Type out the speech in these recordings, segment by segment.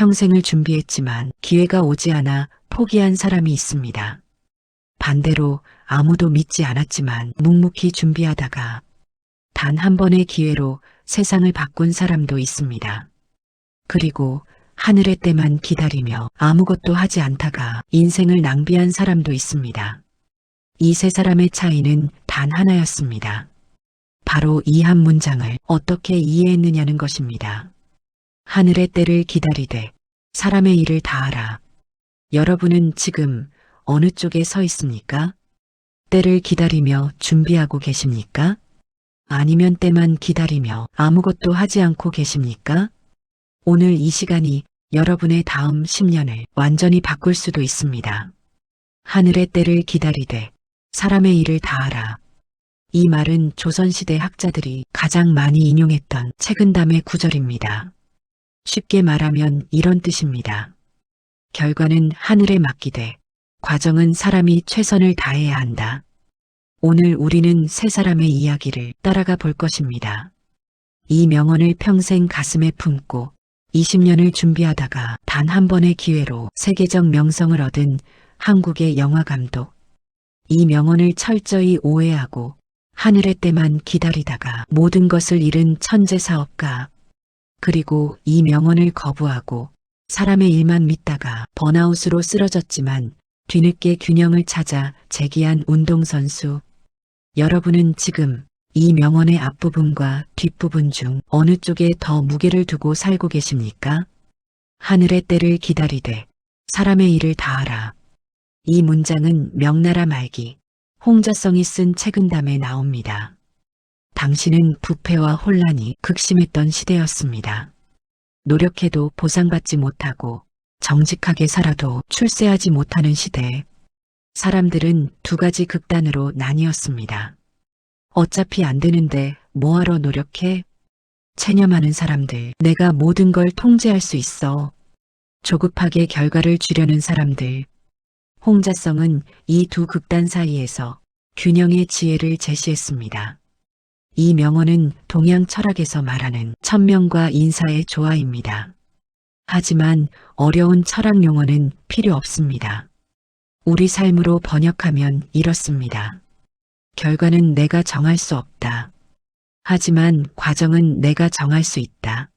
평생을 준비했지만 기회가 오지 않아 포기한 사람이 있습니다. 반대로 아무도 믿지 않았지만 묵묵히 준비하다가 단 한 번의 기회로 세상을 바꾼 사람도 있습니다. 그리고 하늘의 때만 기다리며 아무것도 하지 않다가 인생을 낭비한 사람도 있습니다. 이 세 사람의 차이는 단 하나였습니다. 바로 이 한 문장을 어떻게 이해했느냐는 것입니다. 하늘의 때를 기다리되 사람의 일을 다하라. 여러분은 지금 어느 쪽에 서 있습니까? 때를 기다리며 준비하고 계십니까? 아니면 때만 기다리며 아무것도 하지 않고 계십니까? 오늘 이 시간이 여러분의 다음 10년을 완전히 바꿀 수도 있습니다. 하늘의 때를 기다리되 사람의 일을 다하라. 이 말은 조선시대 학자들이 가장 많이 인용했던 책은담의 구절입니다. 쉽게 말하면 이런 뜻입니다. 결과는 하늘에 맡기되 과정은 사람이 최선을 다해야 한다. 오늘 우리는 세 사람의 이야기를 따라가 볼 것입니다. 이 명언을 평생 가슴에 품고 20년을 준비하다가 단 한 번의 기회로 세계적 명성을 얻은 한국의 영화감독. 이 명언을 철저히 오해하고 하늘의 때만 기다리다가 모든 것을 잃은 천재 사업가. 그리고 이 명언을 거부하고 사람의 일만 믿다가 번아웃으로 쓰러졌지만 뒤늦게 균형을 찾아 재기한 운동선수. 여러분은 지금 이 명언의 앞부분과 뒷부분 중 어느 쪽에 더 무게를 두고 살고 계십니까? 하늘의 때를 기다리되 사람의 일을 다하라. 이 문장은 명나라 말기 홍자성이 쓴 책은담에 나옵니다. 당시는 부패와 혼란이 극심했던 시대였습니다. 노력해도 보상받지 못하고 정직하게 살아도 출세하지 못하는 시대에 사람들은 두 가지 극단으로 나뉘었습니다. 어차피 안 되는데 뭐하러 노력해? 체념하는 사람들, 내가 모든 걸 통제할 수 있어. 조급하게 결과를 주려는 사람들. 홍자성은 이 두 극단 사이에서 균형의 지혜를 제시했습니다. 이 명언은 동양 철학에서 말하는 천명과 인사의 조화입니다. 하지만 어려운 철학 용어는 필요 없습니다. 우리 삶으로 번역하면 이렇습니다. 결과는 내가 정할 수 없다. 하지만 과정은 내가 정할 수 있다.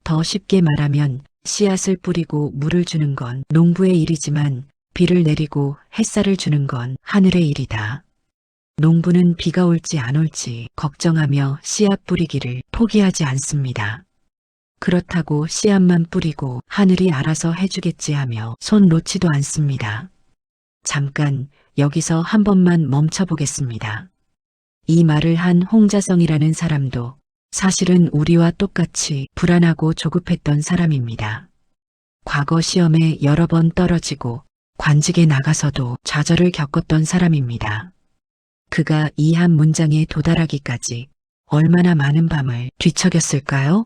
더 쉽게 말하면 씨앗을 뿌리고 물을 주는 건 농부의 일이지만 비를 내리고 햇살을 주는 건 하늘의 일이다. 농부는 비가 올지 안 올지 걱정하며 씨앗 뿌리기를 포기하지 않습니다. 그렇다고 씨앗만 뿌리고 하늘이 알아서 해주겠지 하며 손 놓지도 않습니다. 잠깐 여기서 한 번만 멈춰보겠습니다. 이 말을 한 홍자성이라는 사람도 사실은 우리와 똑같이 불안하고 조급했던 사람입니다. 과거 시험에 여러 번 떨어지고 관직에 나가서도 좌절을 겪었던 사람입니다. 그가 이 한 문장에 도달하기까지 얼마나 많은 밤을 뒤척였을까요?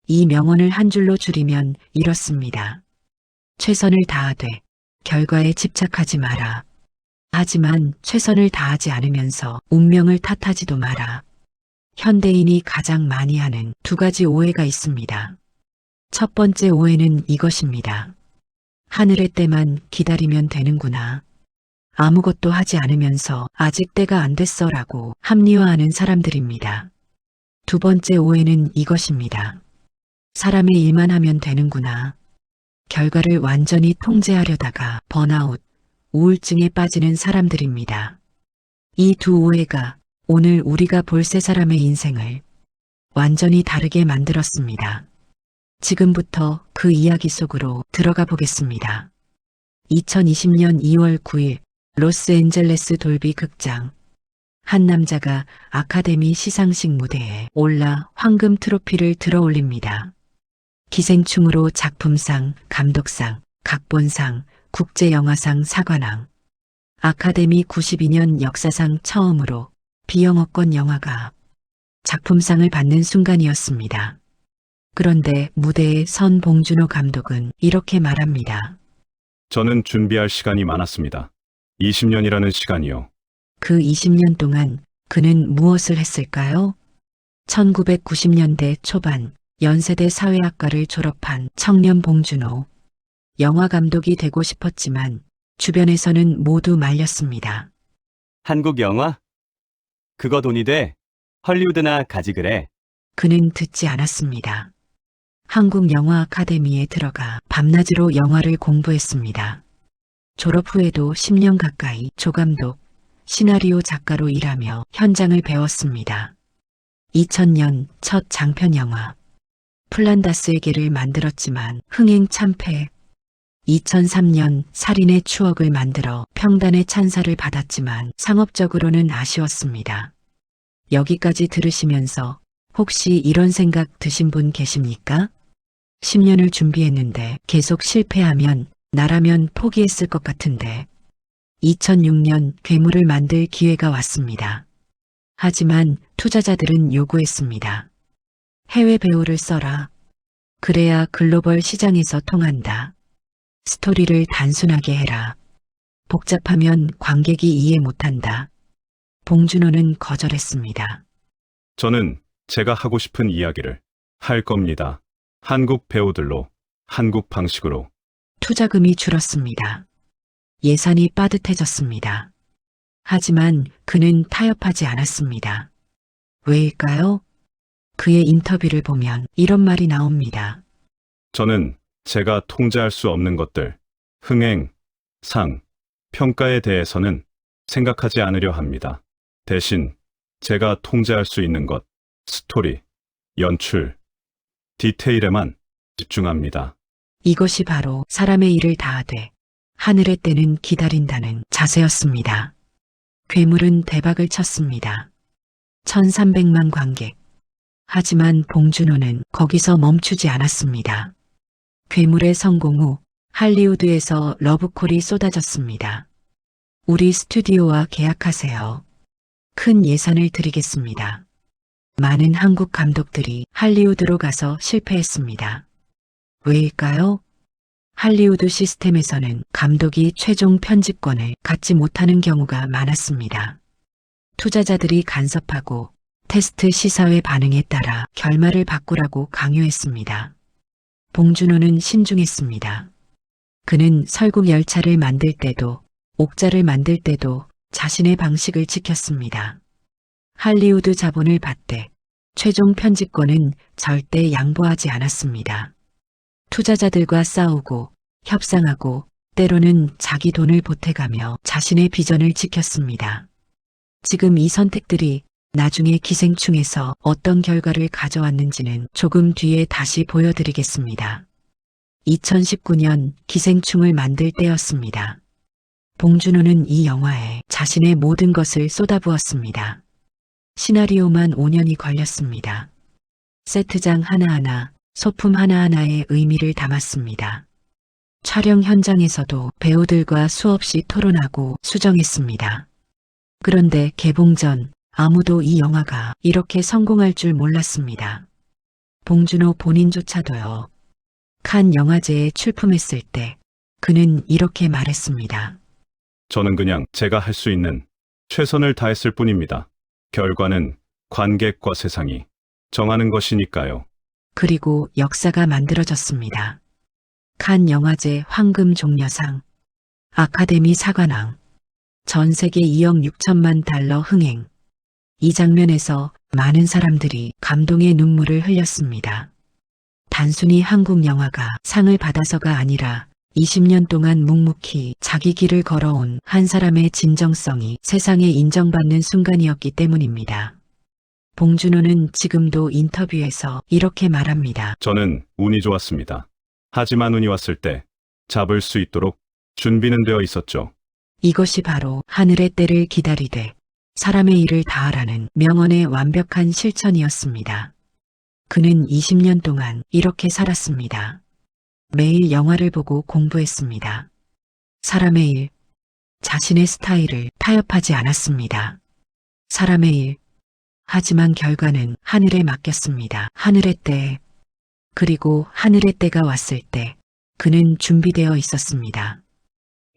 이 명언을 한 줄로 줄이면 이렇습니다. 최선을 다하되 결과에 집착하지 마라. 하지만 최선을 다하지 않으면서 운명을 탓하지도 마라. 현대인이 가장 많이 하는 두 가지 오해가 있습니다. 첫 번째 오해는 이것입니다. 하늘의 때만 기다리면 되는구나. 아무것도 하지 않으면서 아직 때가 안 됐어라고 합리화하는 사람들입니다. 두 번째 오해는 이것입니다. 사람의 일만 하면 되는구나. 결과를 완전히 통제하려다가 번아웃, 우울증에 빠지는 사람들입니다. 이 두 오해가 오늘 우리가 볼 세 사람의 인생을 완전히 다르게 만들었습니다. 지금부터 그 이야기 속으로 들어가 보겠습니다. 2020년 2월 9일 로스앤젤레스 돌비 극장. 한 남자가 아카데미 시상식 무대에 올라 황금 트로피를 들어올립니다. 기생충으로 작품상, 감독상, 각본상, 국제영화상 사관왕. 아카데미 92년 역사상 처음으로 비영어권 영화가 작품상을 받는 순간이었습니다. 그런데 무대에 선 봉준호 감독은 이렇게 말합니다. 저는 준비할 시간이 많았습니다. 20년이라는 시간이요. 그 20년 동안 그는 무엇을 했을까요? 1990년대 초반 연세대 사회학과를 졸업한 청년 봉준호. 영화 감독이 되고 싶었지만 주변에서는 모두 말렸습니다. 한국 영화? 그거 돈이 돼. 헐리우드나 가지 그래. 그는 듣지 않았습니다. 한국 영화 아카데미에 들어가 밤낮으로 영화를 공부했습니다. 졸업 후에도 10년 가까이 조감독, 시나리오 작가로 일하며 현장을 배웠습니다. 2000년 첫 장편 영화 플란다스에게를 만들었지만 흥행 참패. 2003년 살인의 추억을 만들어 평단의 찬사를 받았지만 상업적으로는 아쉬웠습니다. 여기까지 들으시면서 혹시 이런 생각 드신 분 계십니까? 10년을 준비했는데 계속 실패하면 나라면 포기했을 것 같은데. 2006년 괴물을 만들 기회가 왔습니다. 하지만 투자자들은 요구했습니다. 해외 배우를 써라. 그래야 글로벌 시장에서 통한다. 스토리를 단순하게 해라. 복잡하면 관객이 이해 못한다. 봉준호는 거절했습니다. 저는 제가 하고 싶은 이야기를 할 겁니다. 한국 배우들로, 한국 방식으로. 투자금이 줄었습니다. 예산이 빠듯해졌습니다. 하지만 그는 타협하지 않았습니다. 왜일까요? 그의 인터뷰를 보면 이런 말이 나옵니다. 저는 제가 통제할 수 없는 것들, 흥행, 상, 평가에 대해서는 생각하지 않으려 합니다. 대신 제가 통제할 수 있는 것, 스토리, 연출, 디테일에만 집중합니다. 이것이 바로 사람의 일을 다하되 하늘의 때는 기다린다는 자세였습니다. 괴물은 대박을 쳤습니다. 1300만 관객. 하지만 봉준호는 거기서 멈추지 않았습니다. 괴물의 성공 후 할리우드에서 러브콜이 쏟아졌습니다. 우리 스튜디오와 계약하세요. 큰 예산을 드리겠습니다. 많은 한국 감독들이 할리우드로 가서 실패했습니다. 왜일까요? 할리우드 시스템에서는 감독이 최종 편집권을 갖지 못하는 경우가 많았습니다. 투자자들이 간섭하고 테스트 시사회 반응에 따라 결말을 바꾸라고 강요했습니다. 봉준호는 신중했습니다. 그는 설국 열차를 만들 때도 옥자를 만들 때도 자신의 방식을 지켰습니다. 할리우드 자본을 받되 최종 편집권은 절대 양보하지 않았습니다. 투자자들과 싸우고 협상하고 때로는 자기 돈을 보태가며 자신의 비전을 지켰습니다. 지금 이 선택들이 나중에 기생충에서 어떤 결과를 가져왔는지는 조금 뒤에 다시 보여드리겠습니다. 2019년 기생충을 만들 때였습니다. 봉준호는 이 영화에 자신의 모든 것을 쏟아부었습니다. 시나리오만 5년이 걸렸습니다. 세트장 하나하나, 소품 하나하나의 의미를 담았습니다. 촬영 현장에서도 배우들과 수없이 토론하고 수정했습니다. 그런데 개봉 전 아무도 이 영화가 이렇게 성공할 줄 몰랐습니다. 봉준호 본인조차도요. 칸 영화제에 출품했을 때 그는 이렇게 말했습니다. 저는 그냥 제가 할 수 있는 최선을 다했을 뿐입니다. 결과는 관객과 세상이 정하는 것이니까요. 그리고 역사가 만들어졌습니다. 칸 영화제 황금 종려상, 아카데미 사관왕, 전 세계 2억 6천만 달러 흥행. 이 장면에서 많은 사람들이 감동의 눈물을 흘렸습니다. 단순히 한국 영화가 상을 받아서가 아니라 20년 동안 묵묵히 자기 길을 걸어온 한 사람의 진정성이 세상에 인정받는 순간이었기 때문입니다. 봉준호는 지금도 인터뷰에서 이렇게 말합니다. 저는 운이 좋았습니다. 하지만 운이 왔을 때 잡을 수 있도록 준비는 되어 있었죠. 이것이 바로 하늘의 때를 기다리되 사람의 일을 다하라는 명언의 완벽한 실천이었습니다. 그는 20년 동안 이렇게 살았습니다. 매일 영화를 보고 공부했습니다. 사람의 일, 자신의 스타일을 타협하지 않았습니다. 사람의 일, 하지만 결과는 하늘에 맡겼습니다. 하늘의 때, 그리고 하늘의 때가 왔을 때 그는 준비되어 있었습니다.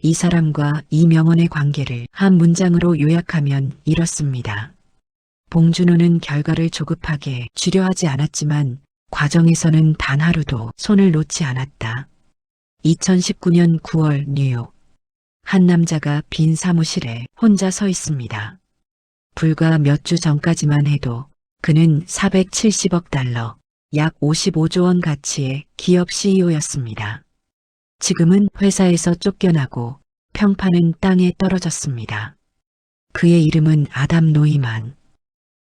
이 사람과 이 명언의 관계를 한 문장으로 요약하면 이렇습니다. 봉준호는 결과를 조급하게 주려하지 않았지만 과정에서는 단 하루도 손을 놓지 않았다. 2019년 9월 뉴욕. 한 남자가 빈 사무실에 혼자 서 있습니다. 불과 몇 주 전까지만 해도 그는 470억 달러, 약 55조 원 가치의 기업 CEO였습니다. 지금은 회사에서 쫓겨나고 평판은 땅에 떨어졌습니다. 그의 이름은 아담 노이만,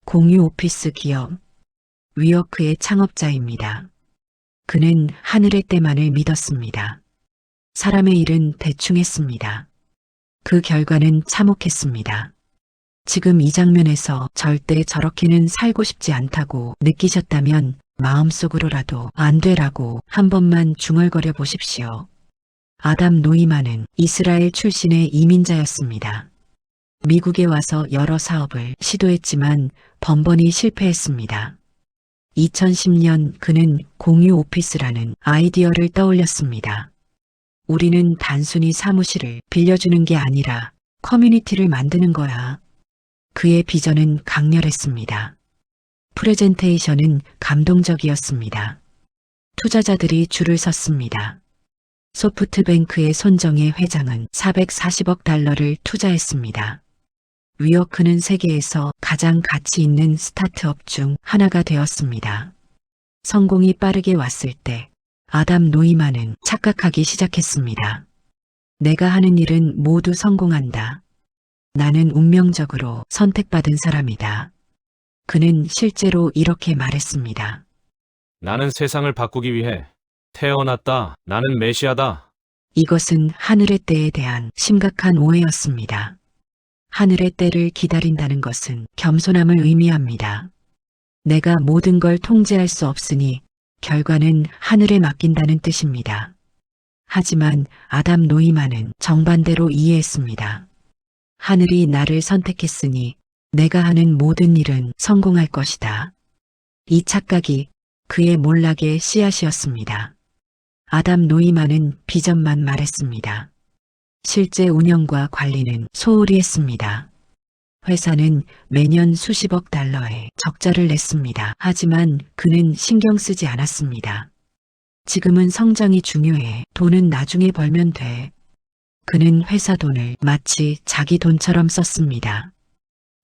공유 오피스 기업 위워크의 창업자입니다. 그는 하늘의 때만을 믿었습니다. 사람의 일은 대충 했습니다. 그 결과는 참혹했습니다. 지금 이 장면에서 절대 저렇게는 살고 싶지 않다고 느끼셨다면 마음속으로라도 안 되라고 한 번만 중얼거려 보십시오. 아담 노이만은 이스라엘 출신의 이민자였습니다. 미국에 와서 여러 사업을 시도했지만 번번이 실패했습니다. 2010년 그는 공유 오피스라는 아이디어를 떠올렸습니다. 우리는 단순히 사무실을 빌려주는 게 아니라 커뮤니티를 만드는 거야. 그의 비전은 강렬했습니다. 프레젠테이션은 감동적이었습니다. 투자자들이 줄을 섰습니다. 소프트뱅크의 손정혜 회장은 440억 달러를 투자했습니다. 위워크는 세계에서 가장 가치 있는 스타트업 중 하나가 되었습니다. 성공이 빠르게 왔을 때 아담 노이만은 착각하기 시작했습니다. 내가 하는 일은 모두 성공한다. 나는 운명적으로 선택받은 사람이다. 그는 실제로 이렇게 말했습니다. 나는 세상을 바꾸기 위해 태어났다. 나는 메시아다. 이것은 하늘의 때에 대한 심각한 오해였습니다. 하늘의 때를 기다린다는 것은 겸손함을 의미합니다. 내가 모든 걸 통제할 수 없으니 결과는 하늘에 맡긴다는 뜻입니다. 하지만 아담 노이만은 정반대로 이해했습니다. 하늘이 나를 선택했으니 내가 하는 모든 일은 성공할 것이다. 이 착각이 그의 몰락의 씨앗이었습니다. 아담 노이만은 비전만 말했습니다. 실제 운영과 관리는 소홀히 했습니다. 회사는 매년 수십억 달러의 적자를 냈습니다. 하지만 그는 신경 쓰지 않았습니다. 지금은 성장이 중요해. 돈은 나중에 벌면 돼. 그는 회사 돈을 마치 자기 돈처럼 썼습니다.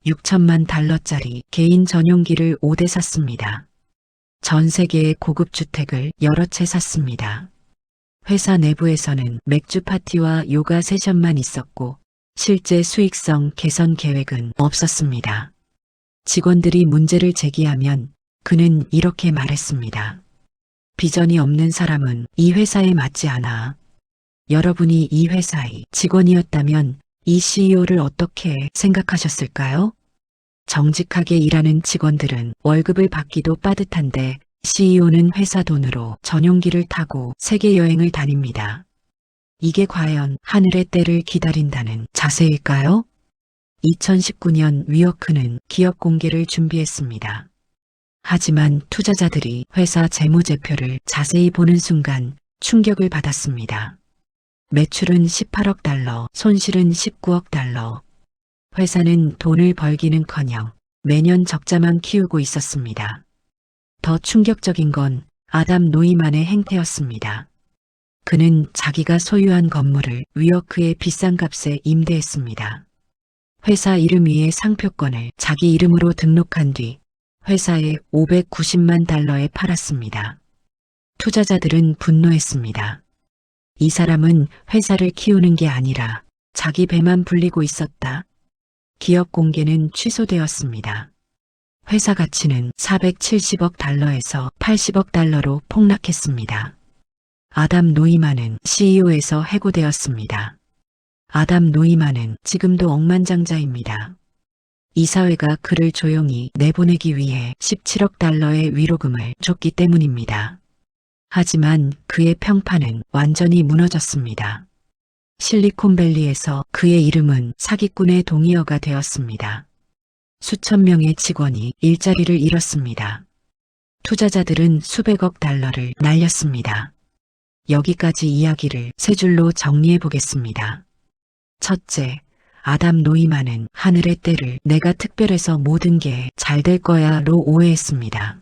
6천만 달러짜리 개인 전용기를 5대 샀습니다. 전 세계의 고급 주택을 여러 채 샀습니다. 회사 내부에서는 맥주 파티와 요가 세션만 있었고 실제 수익성 개선 계획은 없었습니다. 직원들이 문제를 제기하면 그는 이렇게 말했습니다. 비전이 없는 사람은 이 회사에 맞지 않아. 여러분이 이 회사의 직원이었다면 이 CEO를 어떻게 생각하셨을까요? 정직하게 일하는 직원들은 월급을 받기도 빠듯한데 CEO는 회사 돈으로 전용기를 타고 세계 여행을 다닙니다. 이게 과연 하늘의 때를 기다린다는 자세일까요? 2019년 위워크는 기업 공개를 준비했습니다. 하지만 투자자들이 회사 재무제표를 자세히 보는 순간 충격을 받았습니다. 매출은 18억 달러, 손실은 19억 달러. 회사는 돈을 벌기는커녕 매년 적자만 키우고 있었습니다. 더 충격적인 건 아담 노이만의 행태였습니다. 그는 자기가 소유한 건물을 위워크의 비싼 값에 임대했습니다. 회사 이름 위에 상표권을 자기 이름으로 등록한 뒤 회사에 590만 달러에 팔았습니다. 투자자들은 분노했습니다. 이 사람은 회사를 키우는 게 아니라 자기 배만 불리고 있었다. 기업 공개는 취소되었습니다. 회사 가치는 470억 달러에서 80억 달러로 폭락했습니다. 아담 노이만은 CEO에서 해고되었습니다. 아담 노이만은 지금도 억만장자입니다. 이사회가 그를 조용히 내보내기 위해 17억 달러의 위로금을 줬기 때문입니다. 하지만 그의 평판은 완전히 무너졌습니다. 실리콘밸리에서 그의 이름은 사기꾼의 동의어가 되었습니다. 수천 명의 직원이 일자리를 잃었습니다. 투자자들은 수백억 달러를 날렸습니다. 여기까지 이야기를 세 줄로 정리해 보겠습니다. 첫째, 아담 노이만은 하늘의 때를 내가 특별해서 모든 게 잘 될 거야로 오해했습니다.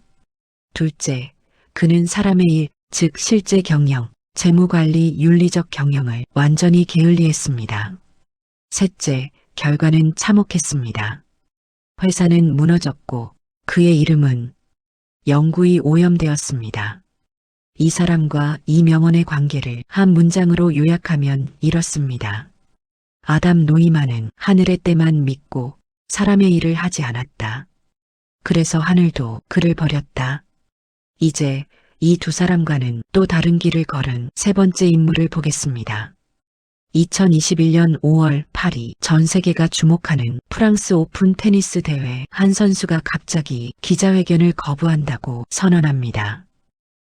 둘째, 그는 사람의 일, 즉 실제 경영, 재무관리, 윤리적 경영을 완전히 게을리했습니다. 셋째, 결과는 참혹했습니다. 회사는 무너졌고 그의 이름은 영구히 오염되었습니다. 이 사람과 이 명언의 관계를 한 문장으로 요약하면 이렇습니다. 아담 노이만은 하늘의 때만 믿고 사람의 일을 하지 않았다. 그래서 하늘도 그를 버렸다. 이제 이 두 사람과는 또 다른 길을 걸은 세 번째 인물을 보겠습니다. 2021년 5월 파리, 전 세계가 주목하는 프랑스 오픈 테니스 대회 한 선수가 갑자기 기자회견을 거부한다고 선언합니다.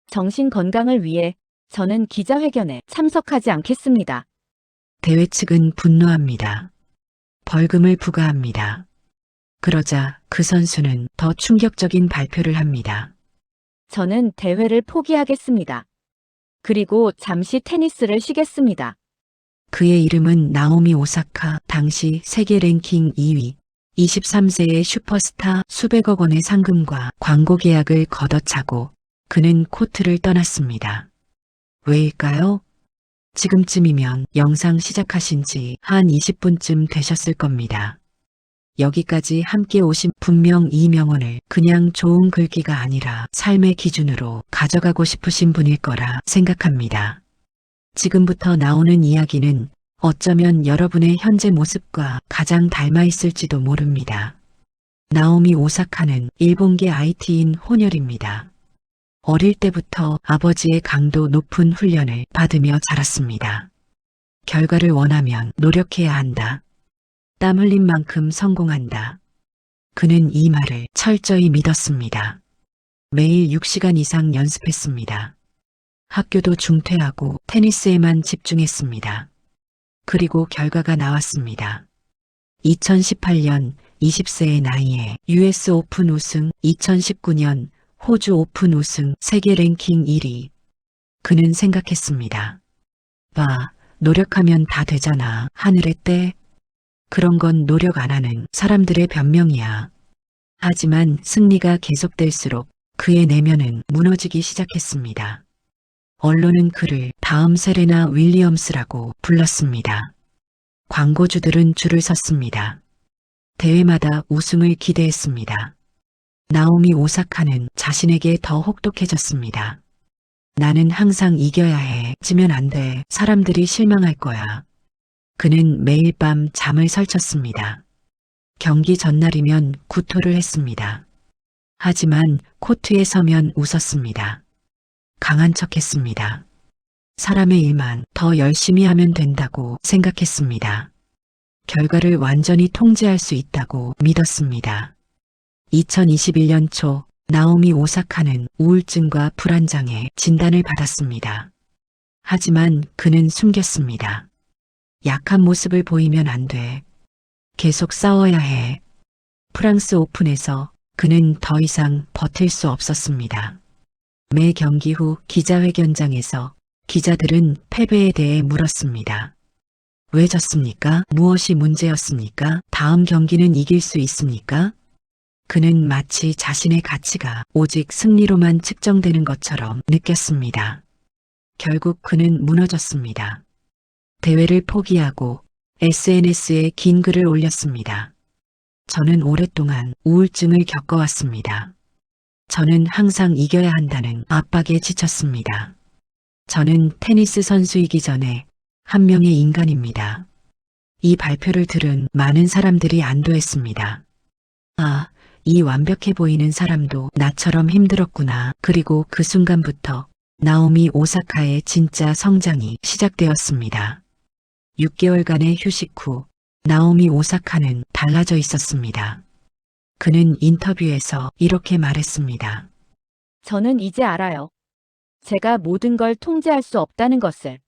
정신 건강을 위해 저는 기자회견에 참석하지 않겠습니다. 대회 측은 분노합니다. 벌금을 부과합니다. 그러자 그 선수는 더 충격적인 발표를 합니다. 저는 대회를 포기하겠습니다. 그리고 잠시 테니스를 쉬겠습니다. 그의 이름은 나오미 오사카, 당시 세계 랭킹 2위, 23세의 슈퍼스타, 수백억 원의 상금과 광고 계약을 걷어차고 그는 코트를 떠났습니다. 왜일까요? 지금쯤이면 영상 시작하신 지 한 20분쯤 되셨을 겁니다. 여기까지 함께 오신 분명 이 명언을 그냥 좋은 글귀가 아니라 삶의 기준으로 가져가고 싶으신 분일 거라 생각합니다. 지금부터 나오는 이야기는 어쩌면 여러분의 현재 모습과 가장 닮아 있을지도 모릅니다. 나오미 오사카는 일본계 IT인 혼혈입니다. 어릴 때부터 아버지의 강도 높은 훈련을 받으며 자랐습니다. 결과를 원하면 노력해야 한다. 땀 흘린 만큼 성공한다. 그는 이 말을 철저히 믿었습니다. 매일 6시간 이상 연습했습니다. 학교도 중퇴하고 테니스에만 집중했습니다. 그리고 결과가 나왔습니다. 2018년 20세의 나이에 US 오픈 우승, 2019년 호주 오픈 우승, 세계 랭킹 1위. 그는 생각했습니다. 봐, 노력하면 다 되잖아. 하늘의 때. 그런 건 노력 안 하는 사람들의 변명이야. 하지만 승리가 계속될수록 그의 내면은 무너지기 시작했습니다. 언론은 그를 다음 세레나 윌리엄스라고 불렀습니다. 광고주들은 줄을 섰습니다. 대회마다 우승을 기대했습니다. 나오미 오사카는 자신에게 더 혹독해졌습니다. 나는 항상 이겨야 해. 지면 안 돼. 사람들이 실망할 거야. 그는 매일 밤 잠을 설쳤습니다. 경기 전날이면 구토를 했습니다. 하지만 코트에 서면 웃었습니다. 강한 척했습니다. 사람의 일만 더 열심히 하면 된다고 생각했습니다. 결과를 완전히 통제할 수 있다고 믿었습니다. 2021년 초 나오미 오사카는 우울증과 불안장애 진단을 받았습니다. 하지만 그는 숨겼습니다. 약한 모습을 보이면 안 돼. 계속 싸워야 해. 프랑스 오픈에서 그는 더 이상 버틸 수 없었습니다. 매 경기 후 기자회견장에서 기자들은 패배에 대해 물었습니다. 왜 졌습니까? 무엇이 문제였습니까? 다음 경기는 이길 수 있습니까? 그는 마치 자신의 가치가 오직 승리로만 측정되는 것처럼 느꼈습니다. 결국 그는 무너졌습니다. 대회를 포기하고 SNS에 긴 글을 올렸습니다. 저는 오랫동안 우울증을 겪어왔습니다. 저는 항상 이겨야 한다는 압박에 지쳤습니다. 저는 테니스 선수이기 전에 한 명의 인간입니다. 이 발표를 들은 많은 사람들이 안도했습니다. 아, 이 완벽해 보이는 사람도 나처럼 힘들었구나. 그리고 그 순간부터 나오미 오사카의 진짜 성장이 시작되었습니다. 6개월간의 휴식 후 나오미 오사카는 달라져 있었습니다. 그는 인터뷰에서 이렇게 말했습니다. 저는 이제 알아요. 제가 모든 걸 통제할 수 없다는 것을.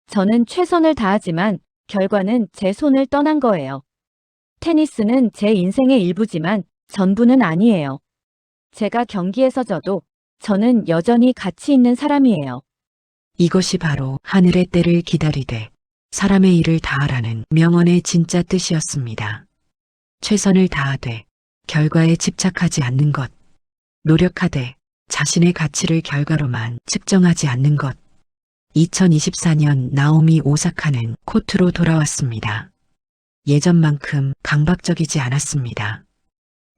저는 최선을 다하지만 결과는 제 손을 떠난 거예요. 테니스는 제 인생의 일부지만 전부는 아니에요. 제가 경기에서 져도 저는 여전히 가치 있는 사람이에요. 이것이 바로 하늘의 때를 기다리되 사람의 일을 다하라는 명언의 진짜 뜻이었습니다. 최선을 다하되 결과에 집착하지 않는 것, 노력하되 자신의 가치를 결과로만 측정하지 않는 것. 2024년 나오미 오사카는 코트로 돌아왔습니다. 예전만큼 강박적이지 않았습니다.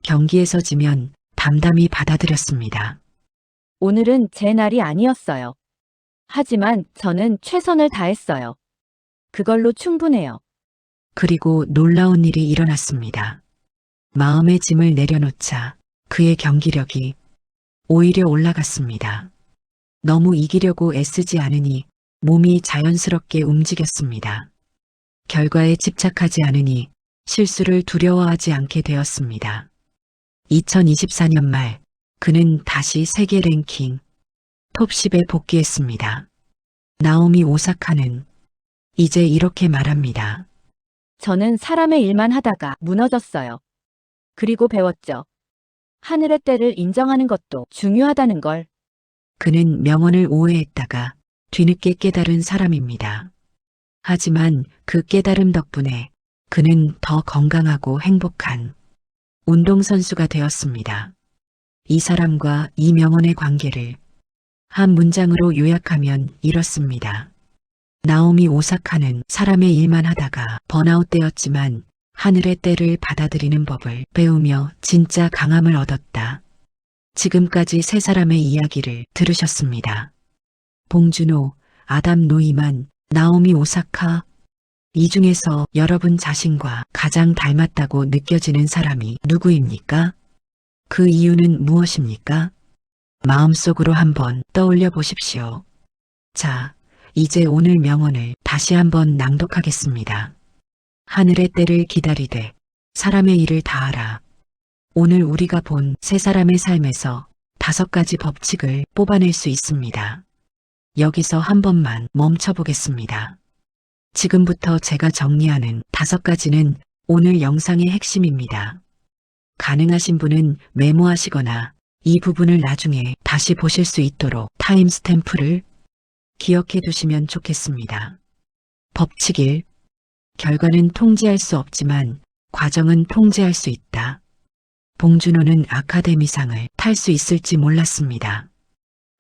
경기에서 지면 담담히 받아들였습니다. 오늘은 제 날이 아니었어요. 하지만 저는 최선을 다했어요. 그걸로 충분해요. 그리고 놀라운 일이 일어났습니다. 마음의 짐을 내려놓자 그의 경기력이 오히려 올라갔습니다. 너무 이기려고 애쓰지 않으니 몸이 자연스럽게 움직였습니다. 결과에 집착하지 않으니 실수를 두려워하지 않게 되었습니다. 2024년 말 그는 다시 세계 랭킹 톱 10에 복귀했습니다. 나오미 오사카는 이제 이렇게 말합니다. 저는 사람의 일만 하다가 무너졌어요. 그리고 배웠죠. 하늘의 때를 인정하는 것도 중요하다는 걸. 그는 명언을 오해했다가 뒤늦게 깨달은 사람입니다. 하지만 그 깨달음 덕분에 그는 더 건강하고 행복한 운동선수가 되었습니다. 이 사람과 이 명언의 관계를 한 문장으로 요약하면 이렇습니다. 나오미 오사카는 사람의 일만 하다가 번아웃되었지만 하늘의 때를 받아들이는 법을 배우며 진짜 강함을 얻었다. 지금까지 세 사람의 이야기를 들으셨습니다. 봉준호, 아담 노이만, 나오미 오사카. 이 중에서 여러분 자신과 가장 닮았다고 느껴지는 사람이 누구입니까? 그 이유는 무엇입니까? 마음속으로 한번 떠올려 보십시오. 자, 이제 오늘 명언을 다시 한번 낭독하겠습니다. 하늘의 때를 기다리되 사람의 일을 다하라. 오늘 우리가 본 세 사람의 삶에서 5가지 법칙을 뽑아낼 수 있습니다. 여기서 한 번만 멈춰보겠습니다. 지금부터 제가 정리하는 5가지는 오늘 영상의 핵심입니다. 가능하신 분은 메모하시거나 이 부분을 나중에 다시 보실 수 있도록 타임스탬프를 기억해 두시면 좋겠습니다. 법칙 1. 결과는 통제할 수 없지만 과정은 통제할 수 있다. 봉준호는 아카데미상을 탈 수 있을지 몰랐습니다.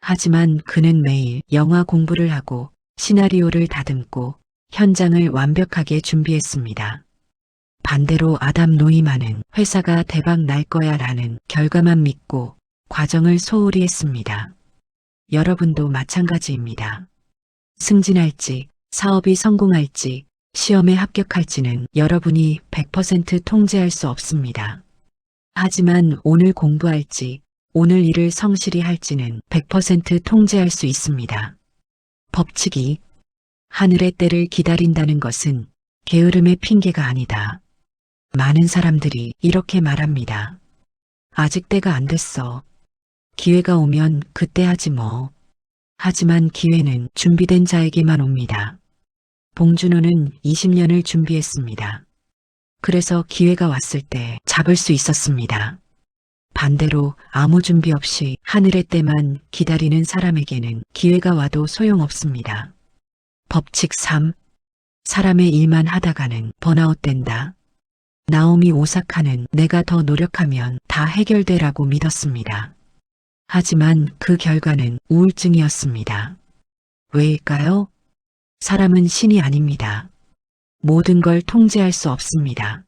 하지만 그는 매일 영화 공부를 하고 시나리오를 다듬고 현장을 완벽하게 준비했습니다. 반대로 아담 노이만은 회사가 대박 날 거야 라는 결과만 믿고 과정을 소홀히 했습니다. 여러분도 마찬가지입니다. 승진할지, 사업이 성공할지, 시험에 합격할지는 여러분이 100% 통제할 수 없습니다. 하지만 오늘 공부할지, 오늘 일을 성실히 할지는 100% 통제할 수 있습니다. 법칙 2. 하늘의 때를 기다린다는 것은 게으름의 핑계가 아니다. 많은 사람들이 이렇게 말합니다. 아직 때가 안 됐어. 기회가 오면 그때 하지 뭐. 하지만 기회는 준비된 자에게만 옵니다. 봉준호는 20년을 준비했습니다. 그래서 기회가 왔을 때 잡을 수 있었습니다. 반대로 아무 준비 없이 하늘의 때만 기다리는 사람에게는 기회가 와도 소용없습니다. 법칙 3. 사람의 일만 하다가는 번아웃된다. 나오미 오사카는 내가 더 노력하면 다 해결되라고 믿었습니다. 하지만 그 결과는 우울증이었습니다. 왜일까요? 사람은 신이 아닙니다. 모든 걸 통제할 수 없습니다.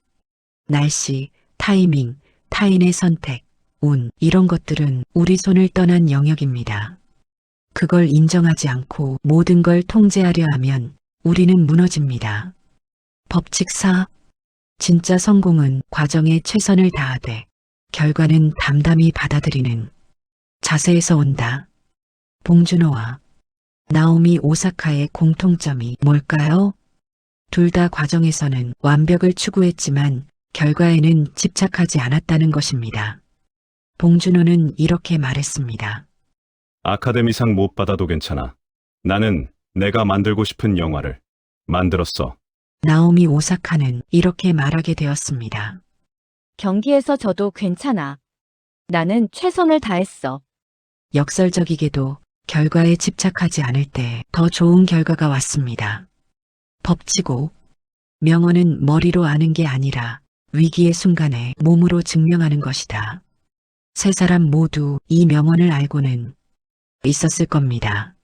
날씨, 타이밍, 타인의 선택, 운, 이런 것들은 우리 손을 떠난 영역입니다. 그걸 인정하지 않고 모든 걸 통제하려 하면 우리는 무너집니다. 법칙 4. 진짜 성공은 과정에 최선을 다하되 결과는 담담히 받아들이는 자세에서 온다. 봉준호와 나오미 오사카의 공통점이 뭘까요? 둘 다 과정에서는 완벽을 추구했지만 결과에는 집착하지 않았다는 것입니다. 봉준호는 이렇게 말했습니다. 아카데미상 못 받아도 괜찮아. 나는 내가 만들고 싶은 영화를 만들었어. 나오미 오사카는 이렇게 말하게 되었습니다. 경기에서 져도 괜찮아. 나는 최선을 다했어. 역설적이게도 결과에 집착하지 않을 때 더 좋은 결과가 왔습니다. 법칙 5. 명언은 머리로 아는 게 아니라 위기의 순간에 몸으로 증명하는 것이다. 세 사람 모두 이 명언을 알고는 있었을 겁니다.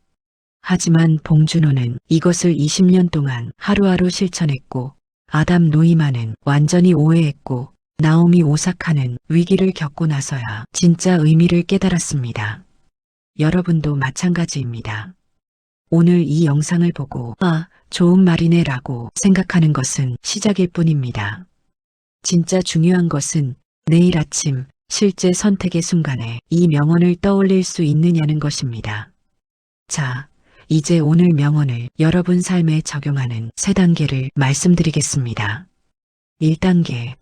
하지만 봉준호는 이것을 20년 동안 하루하루 실천했고, 아담 노이만은 완전히 오해했고, 나오미 오사카는 위기를 겪고 나서야 진짜 의미를 깨달았습니다. 여러분도 마찬가지입니다. 오늘 이 영상을 보고 좋은 말이네 라고 생각하는 것은 시작일 뿐입니다. 진짜 중요한 것은 내일 아침 실제 선택의 순간에 이 명언을 떠올릴 수 있느냐는 것입니다. 자, 이제 오늘 명언을 여러분 삶에 적용하는 3단계를 말씀드리겠습니다. 1단계.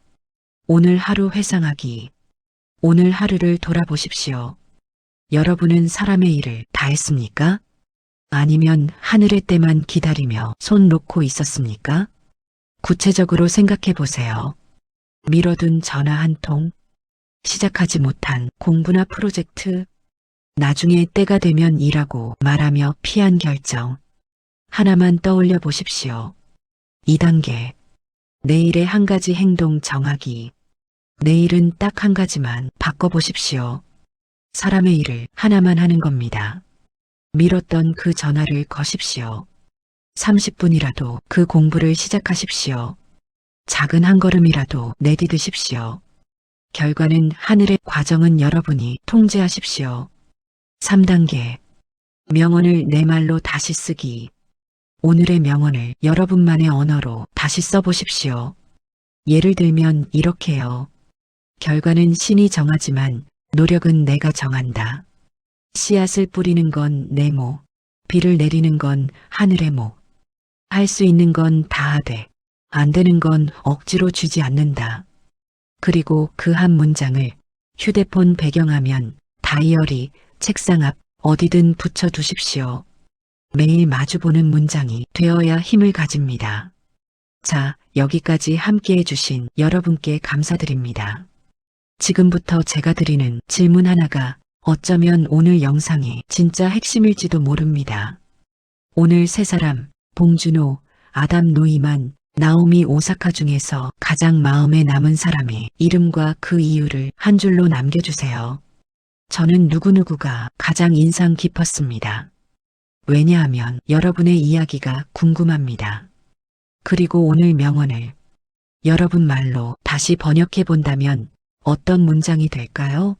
오늘 하루 회상하기. 오늘 하루를 돌아보십시오. 여러분은 사람의 일을 다 했습니까? 아니면 하늘의 때만 기다리며 손 놓고 있었습니까? 구체적으로 생각해 보세요. 미뤄둔 전화 한 통, 시작하지 못한 공부나 프로젝트, 나중에 때가 되면 일하고 말하며 피한 결정. 하나만 떠올려 보십시오. 2단계. 내일의 한 가지 행동 정하기. 내일은 딱 한 가지만 바꿔보십시오. 사람의 일을 하나만 하는 겁니다. 미뤘던 그 전화를 거십시오. 30분이라도 그 공부를 시작하십시오. 작은 한 걸음이라도 내디드십시오. 결과는 하늘의, 과정은 여러분이 통제하십시오. 3단계. 명언을 내 말로 다시 쓰기. 오늘의 명언을 여러분만의 언어로 다시 써보십시오. 예를 들면 이렇게요. 결과는 신이 정하지만 노력은 내가 정한다. 씨앗을 뿌리는 건 내 목, 비를 내리는 건 하늘의 목. 할 수 있는 건 다 하되 안 되는 건 억지로 주지 않는다. 그리고 그 한 문장을 휴대폰 배경화면, 다이어리, 책상 앞 어디든 붙여 두십시오. 매일 마주보는 문장이 되어야 힘을 가집니다. 자, 여기까지 함께 해주신 여러분께 감사드립니다. 지금부터 제가 드리는 질문 하나가 어쩌면 오늘 영상의 진짜 핵심일지도 모릅니다. 오늘 세 사람, 봉준호, 아담 노이만, 나오미 오사카 중에서 가장 마음에 남은 사람의 이름과 그 이유를 한 줄로 남겨주세요. 저는 누구누구가 가장 인상 깊었습니다. 왜냐하면 여러분의 이야기가 궁금합니다. 그리고 오늘 명언을 여러분 말로 다시 번역해 본다면 어떤 문장이 될까요?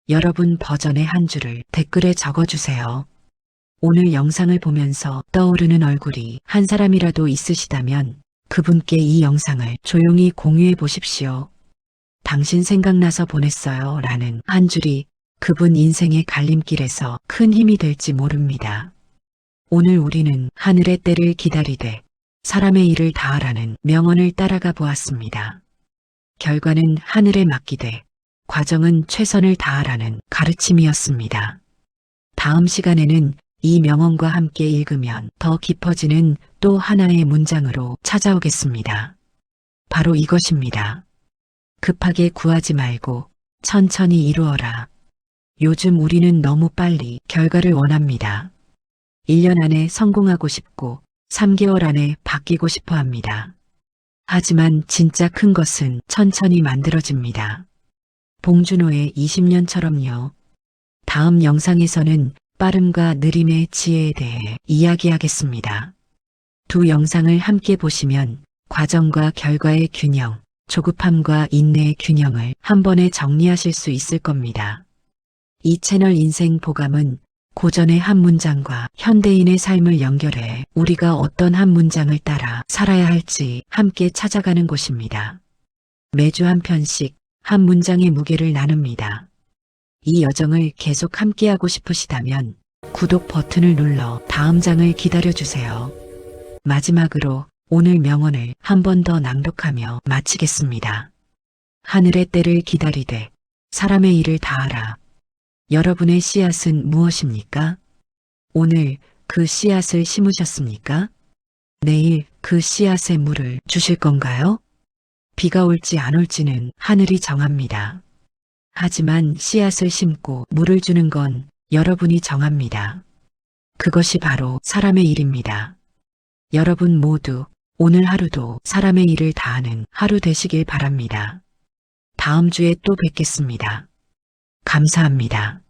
여러분 버전의 한 줄을 댓글에 적어주세요. 오늘 영상을 보면서 떠오르는 얼굴이 한 사람이라도 있으시다면 그분께 이 영상을 조용히 공유해 보십시오. 당신 생각나서 보냈어요 라는 한 줄이 그분 인생의 갈림길에서 큰 힘이 될지 모릅니다. 오늘 우리는 하늘의 때를 기다리되 사람의 일을 다하라는 명언을 따라가 보았습니다. 결과는 하늘에 맡기되 과정은 최선을 다하라는 가르침이었습니다. 다음 시간에는 이 명언과 함께 읽으면 더 깊어지는 또 하나의 문장으로 찾아오겠습니다. 바로 이것입니다. 급하게 구하지 말고 천천히 이루어라. 요즘 우리는 너무 빨리 결과를 원합니다. 1년 안에 성공하고 싶고 3개월 안에 바뀌고 싶어 합니다. 하지만 진짜 큰 것은 천천히 만들어집니다. 봉준호의 20년처럼요. 다음 영상에서는 빠름과 느림의 지혜에 대해 이야기하겠습니다. 두 영상을 함께 보시면 과정과 결과의 균형, 조급함과 인내의 균형을 한 번에 정리하실 수 있을 겁니다. 이 채널 인생 보감은 고전의 한 문장과 현대인의 삶을 연결해 우리가 어떤 한 문장을 따라 살아야 할지 함께 찾아가는 곳입니다. 매주 한 편씩 한 문장의 무게를 나눕니다. 이 여정을 계속 함께하고 싶으시다면 구독 버튼을 눌러 다음 장을 기다려주세요. 마지막으로 오늘 명언을 한 번 더 낭독하며 마치겠습니다. 하늘의 때를 기다리되 사람의 일을 다하라. 여러분의 씨앗은 무엇입니까? 오늘 그 씨앗을 심으셨습니까? 내일 그 씨앗에 물을 주실 건가요? 비가 올지 안 올지는 하늘이 정합니다. 하지만 씨앗을 심고 물을 주는 건 여러분이 정합니다. 그것이 바로 사람의 일입니다. 여러분 모두 오늘 하루도 사람의 일을 다하는 하루 되시길 바랍니다. 다음 주에 또 뵙겠습니다. 감사합니다.